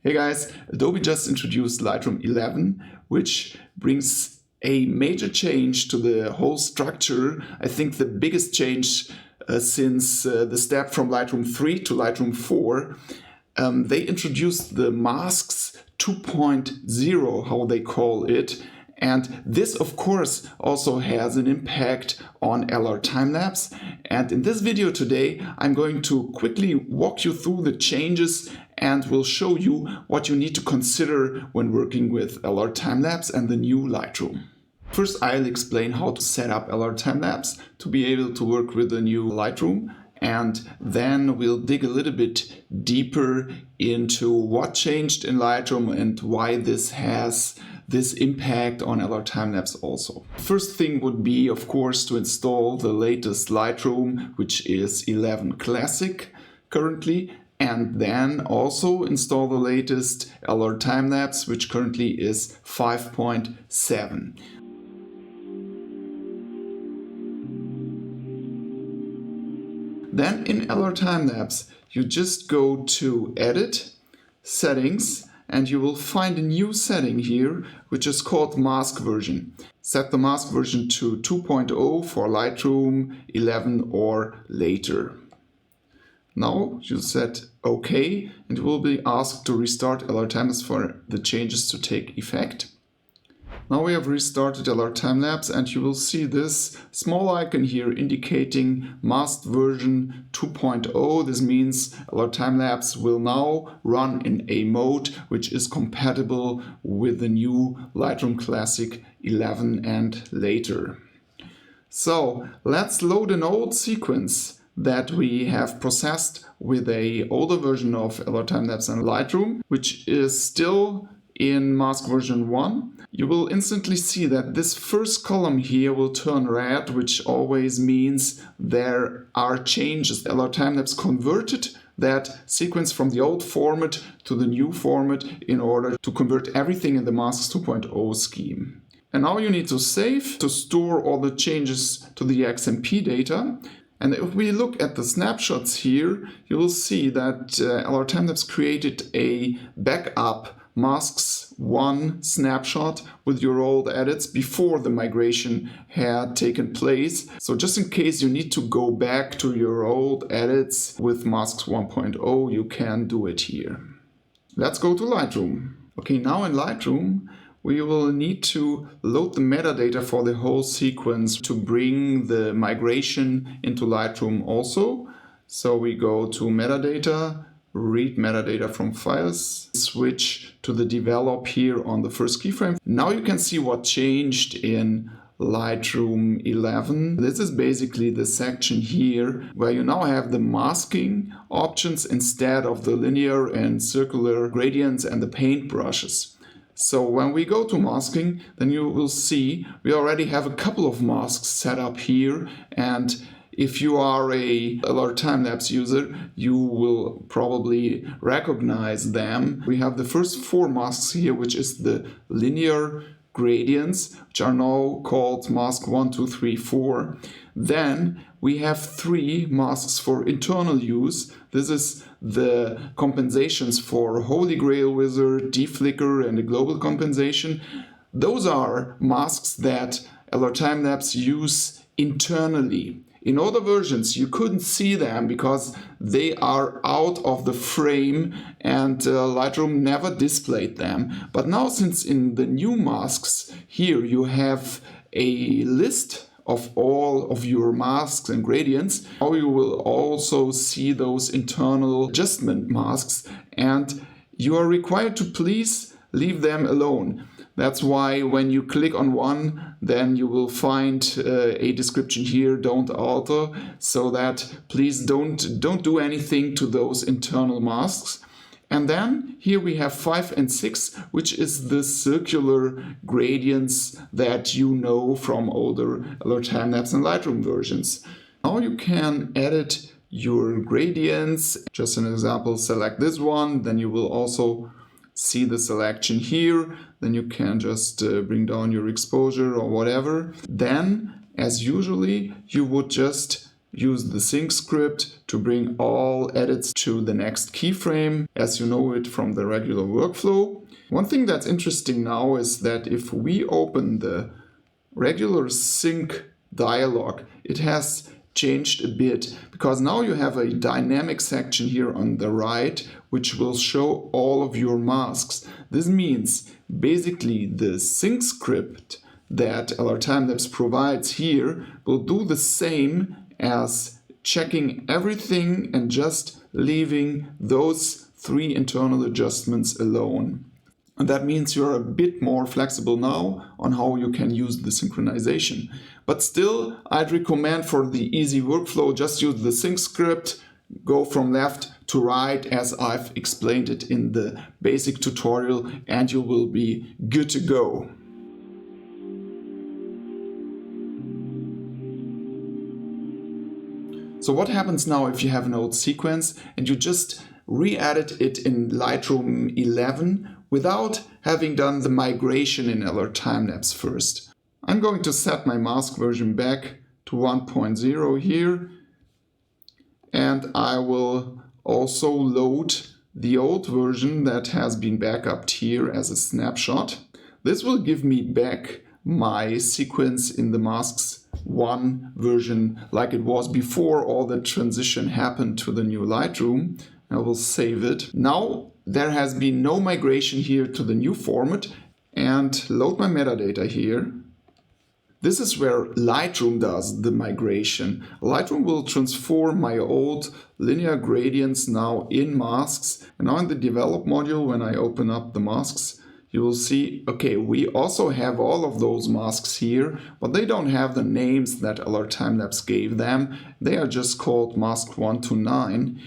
Hey guys, Adobe just introduced Lightroom 11, which brings a major change to the whole structure. I think the biggest change since the step from Lightroom 3 to Lightroom 4. They introduced the masks 2.0, how they call it. And this, of course, also has an impact on LRTimelapse. And in this video today, I'm going to quickly walk you through the changes and will show you what you need to consider when working with LRTimelapse and the new Lightroom. First, I'll explain how to set up LRTimelapse to be able to work with the new Lightroom. And then we'll dig a little bit deeper into what changed in Lightroom and why this has this impact on LRTimelapse also. First thing would be, of course, to install the latest Lightroom, which is 11 Classic currently, and then also install the latest LRTimelapse, which currently is 5.7. Then in LRTimelapse, you just go to Edit, Settings, and you will find a new setting here, which is called Mask Version. Set the mask version to 2.0 for Lightroom 11 or later. Now you set OK, and you will be asked to restart LRTimelapse for the changes to take effect. Now we have restarted LRTimelapse, and you will see this small icon here indicating masked version 2.0. This means LRTimelapse will now run in a mode which is compatible with the new Lightroom Classic 11 and later. So let's load an old sequence that we have processed with an older version of LRTimelapse and Lightroom, which is still in mask version 1. You will instantly see that this first column here will turn red, which always means there are changes. LRTimelapse converted that sequence from the old format to the new format in order to convert everything in the Masks 2.0 scheme. And now you need to save to store all the changes to the XMP data. And if we look at the snapshots here, you will see that LRTimelapse created a backup Masks 1 snapshot with your old edits before the migration had taken place. So just in case you need to go back to your old edits with Masks 1.0, you can do it here. Let's go to Lightroom. Okay, now in Lightroom, we will need to load the metadata for the whole sequence to bring the migration into Lightroom also. So we go to metadata, read metadata from files, switch to the develop here on the first keyframe. Now you can see what changed in Lightroom 11. This is basically the section here where you now have the masking options instead of the linear and circular gradients and the paint brushes. So when we go to masking, then you will see we already have a couple of masks set up here, and if you are a LRTimelapse user, you will probably recognize them. We have the first 4 masks here, which is the linear gradients, which are now called mask 1, 2, 3, 4. Then we have 3 masks for internal use. This is the compensations for Holy Grail Wizard, Deflicker, and the global compensation. Those are masks that LRTimelapse use internally. In other versions, you couldn't see them because they are out of the frame and Lightroom never displayed them. But now, since in the new masks here you have a list of all of your masks and gradients, now you will also see those internal adjustment masks, and you are required to please leave them alone. That's why when you click on one, then you will find a description here, don't alter, so that please don't do anything to those internal masks. And then here we have 5 and 6, which is the circular gradients that you know from older LRTimelapse and Lightroom versions. Now you can edit your gradients. Just an example, select this one, then you will also see the selection here. Then you can just bring down your exposure or whatever. Then, as usually, you would just use the sync script to bring all edits to the next keyframe, as you know it from the regular workflow. One thing that's interesting now is that if we open the regular sync dialog, it has changed a bit, because now you have a dynamic section here on the right which will show all of your masks. This means basically the sync script that LRTimelapse provides here will do the same as checking everything and just leaving those 3 internal adjustments alone. And that means you're a bit more flexible now on how you can use the synchronization. But still, I'd recommend for the easy workflow, just use the sync script, go from left to right as I've explained it in the basic tutorial, and you will be good to go. So what happens now if you have an old sequence and you just re-edit it in Lightroom 11 without having done the migration in LRTimelapse first? I'm going to set my mask version back to 1.0 here, and I will also load the old version that has been backupped here as a snapshot. This will give me back my sequence in the masks 1 version like it was before all the transition happened to the new Lightroom. I will save it. Now there has been no migration here to the new format, and load my metadata here. This is where Lightroom does the migration. Lightroom will transform my old linear gradients now in masks. And now in the develop module, when I open up the masks, you will see, okay, we also have all of those masks here, but they don't have the names that LRTimelapse gave them. They are just called mask 1 to 9.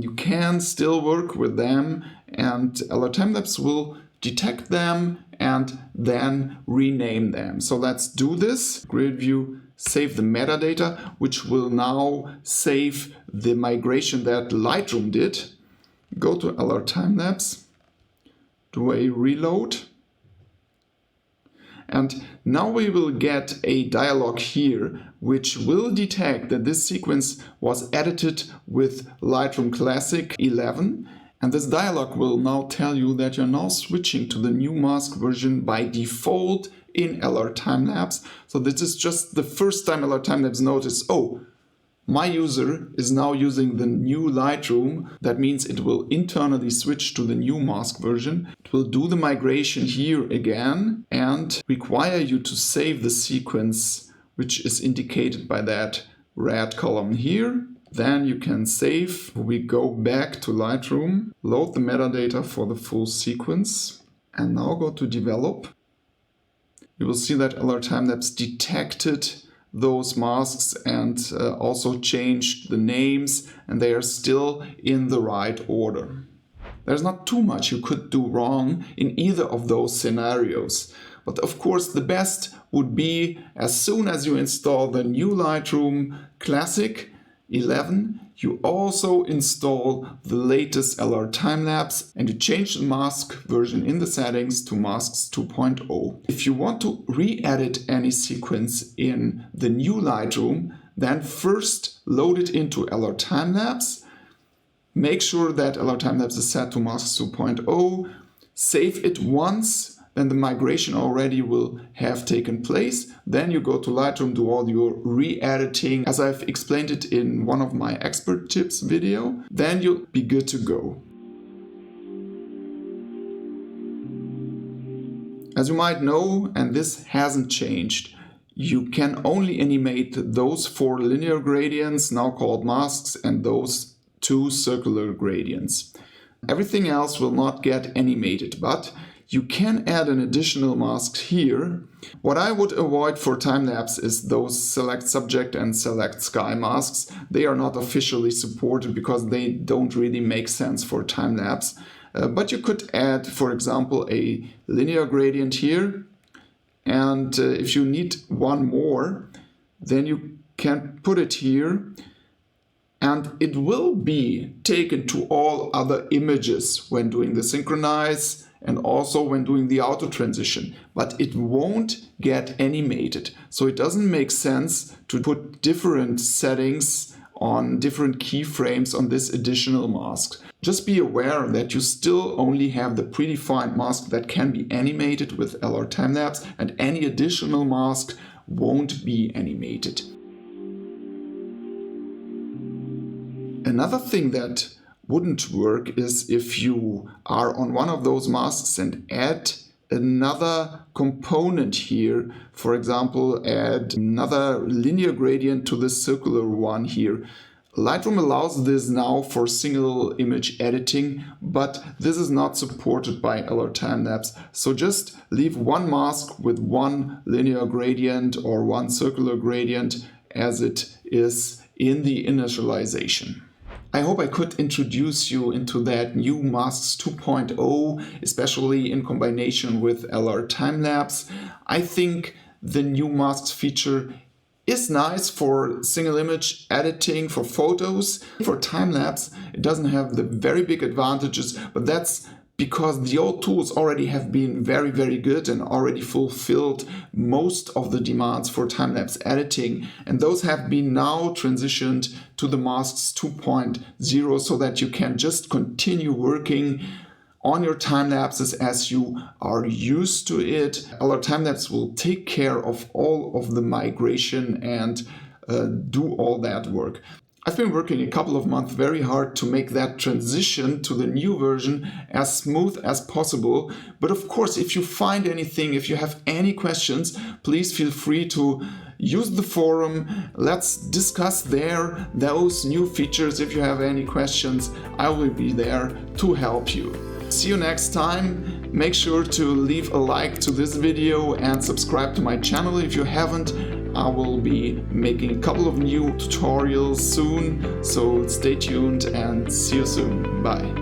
You can still work with them, and LRTimelapse will detect them and then rename them. So let's do this. Grid view, save the metadata, which will now save the migration that Lightroom did. Go to LRTimelapse, do a reload. And now we will get a dialog here which will detect that this sequence was edited with Lightroom Classic 11. And this dialog will now tell you that you're now switching to the new mask version by default in LRTimelapse. So this is just the first time LRTimelapse noticed, oh, my user is now using the new Lightroom. That means it will internally switch to the new mask version. It will do the migration here again and require you to save the sequence, which is indicated by that red column here. Then you can save. We go back to Lightroom, load the metadata for the full sequence, and now go to develop. You will see that LRTimelapse detected those masks and also changed the names, and they are still in the right order. There's not too much you could do wrong in either of those scenarios. But of course the best would be, as soon as you install the new Lightroom Classic 11, you also install the latest LRTimelapse and you change the mask version in the settings to masks 2.0. If you want to re-edit any sequence in the new Lightroom, then first load it into LRTimelapse. Make sure that LRTimelapse is set to masks 2.0. Save it once. Then the migration already will have taken place. Then you go to Lightroom, do all your re-editing, as I've explained it in one of my expert tips video. Then you'll be good to go. As you might know, and this hasn't changed, you can only animate those 4 linear gradients, now called masks, and those 2 circular gradients. Everything else will not get animated, but you can add an additional mask here. What I would avoid for time-lapse is those select subject and select sky masks. They are not officially supported because they don't really make sense for time-lapse. But you could add, for example, a linear gradient here. And if you need one more, then you can put it here. And it will be taken to all other images when doing the synchronize and also when doing the auto transition, but it won't get animated. So it doesn't make sense to put different settings on different keyframes on this additional mask. Just be aware that you still only have the predefined mask that can be animated with LRTimelapse, and any additional mask won't be animated. Another thing that wouldn't work is if you are on one of those masks and add another component here. For example, add another linear gradient to this circular one here. Lightroom allows this now for single image editing, but this is not supported by LRTimelapse. So just leave one mask with one linear gradient or one circular gradient as it is in the initialization. I hope I could introduce you into that new Masks 2.0, especially in combination with LRTimelapse. I think the new Masks feature is nice for single image editing for photos. For time-lapse, it doesn't have the very big advantages, but that's because the old tools already have been very good and already fulfilled most of the demands for time-lapse editing, and those have been now transitioned to the Masks 2.0 so that you can just continue working on your time lapses as you are used to it. LRTimelapse will take care of all of the migration and do all that work. I've been working a couple of months very hard to make that transition to the new version as smooth as possible. But of course, if you find anything, if you have any questions, please feel free to use the forum. Let's discuss there those new features. If you have any questions, I will be there to help you. See you next time. Make sure to leave a like to this video and subscribe to my channel if you haven't. I will be making a couple of new tutorials soon, so stay tuned and see you soon. Bye.